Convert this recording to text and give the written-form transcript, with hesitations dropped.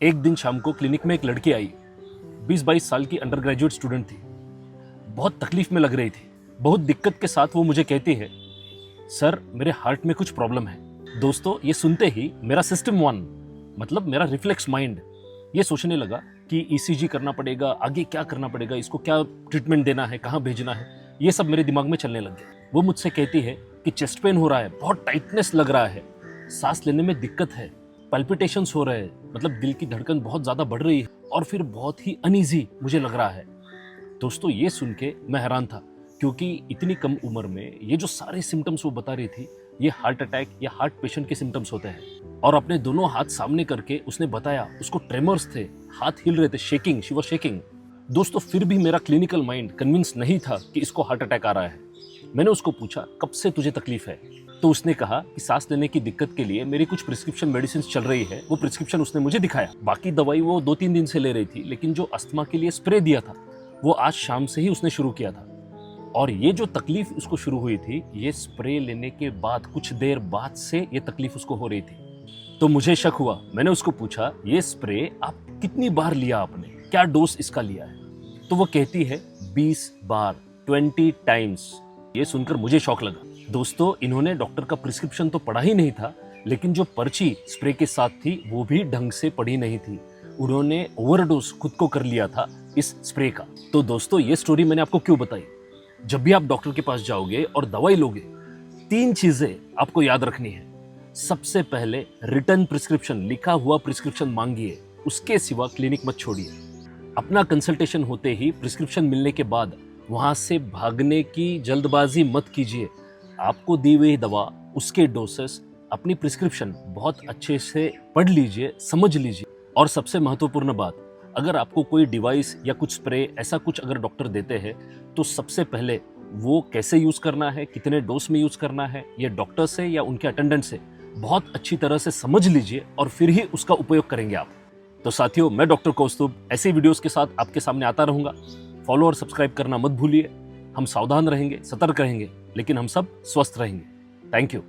एक दिन शाम को क्लिनिक में एक लड़की आई। 20-22 साल की अंडर ग्रेजुएट स्टूडेंट थी। बहुत तकलीफ में लग रही थी। बहुत दिक्कत के साथ वो मुझे कहती है, सर मेरे हार्ट में कुछ प्रॉब्लम है। दोस्तों, ये सुनते ही मेरा सिस्टम 1 मतलब मेरा रिफ्लेक्स माइंड ये सोचने लगा कि ईसीजी करना पड़ेगा, आगे क्या करना पड़ेगा, इसको क्या ट्रीटमेंट देना है, कहाँ भेजना है, ये सब मेरे दिमाग में चलने लग गया। वो मुझसे कहती है कि चेस्ट पेन हो रहा है, बहुत टाइटनेस लग रहा है, सांस लेने में दिक्कत है, पल्पिटेशंस हो रहे हैं, मतलब दिल की धड़कन बहुत ज़्यादा बढ़ रही है और फिर बहुत ही अनईजी मुझे लग रहा है। दोस्तों, ये सुन के मैं हैरान था, क्योंकि इतनी कम उम्र में ये जो सारे सिम्टम्स वो बता रही थी, ये हार्ट अटैक या हार्ट पेशेंट के सिम्टम्स होते हैं। और अपने दोनों हाथ सामने करके उसने बताया, उसको ट्रेमर्स थे, हाथ हिल रहे थे, शेकिंग, शी वाज शेकिंग। दोस्तों, फिर भी मेरा क्लिनिकल माइंड कन्विंस नहीं था कि इसको हार्ट अटैक आ रहा है। मैंने उसको पूछा, कब से तुझे तकलीफ है? तो उसने कहा कि सांस लेने की दिक्कत के लिए मेरी कुछ प्रिस्क्रिप्शन मेडिसिन चल रही है। वो प्रिस्क्रिप्शन उसने मुझे दिखाया। बाकी दवाई वो 2-3 दिन से ले रही थी, लेकिन जो अस्थमा के लिए स्प्रे दिया था वो आज शाम से ही उसने शुरू किया था। और ये जो तकलीफ उसको शुरू हुई थी, ये स्प्रे लेने के बाद कुछ देर बाद से ये तकलीफ उसको हो रही थी। तो मुझे शक हुआ। मैंने उसको पूछा, ये स्प्रे आप कितनी बार लिया आपने, क्या डोज इसका लिया है? तो वो कहती है 20 बार, 20 टाइम्स। ये सुनकर मुझे शौक लगा। दोस्तों, इन्होंने डॉक्टर का प्रिस्क्रिप्शन तो पढ़ा ही नहीं था, लेकिन जो पर्ची स्प्रे के साथ थी वो भी ढंग से पढ़ी नहीं थी। उन्होंने ओवरडोज खुद को कर लिया था इस स्प्रे का। तो दोस्तों, ये स्टोरी मैंने आपको क्यों बताई? जब भी आप डॉक्टर के पास जाओगे और दवाई लोगे, 3 चीजें आपको याद रखनी है। सबसे पहले रिटर्न प्रिस्क्रिप्शन, लिखा हुआ प्रिस्क्रिप्शन मांगिए, उसके सिवा क्लिनिक मत छोड़िए। अपना कंसल्टेशन होते ही प्रिस्क्रिप्शन मिलने के बाद वहां से भागने की जल्दबाजी मत कीजिए। आपको दी हुई दवा, उसके डोसेस, अपनी प्रिस्क्रिप्शन बहुत अच्छे से पढ़ लीजिए, समझ लीजिए। और सबसे महत्वपूर्ण बात, अगर आपको कोई डिवाइस या कुछ स्प्रे ऐसा कुछ अगर डॉक्टर देते हैं, तो सबसे पहले वो कैसे यूज करना है, कितने डोज में यूज करना है, ये डॉक्टर से या उनके अटेंडेंट से बहुत अच्छी तरह से समझ लीजिए और फिर ही उसका उपयोग करेंगे आप। तो साथियों, मैं डॉक्टर कौस्तुभ ऐसे वीडियोस के साथ आपके सामने आता रहूंगा। फॉलो और सब्सक्राइब करना मत भूलिए। हम सावधान रहेंगे, सतर्क रहेंगे, लेकिन हम सब स्वस्थ रहेंगे। Thank you.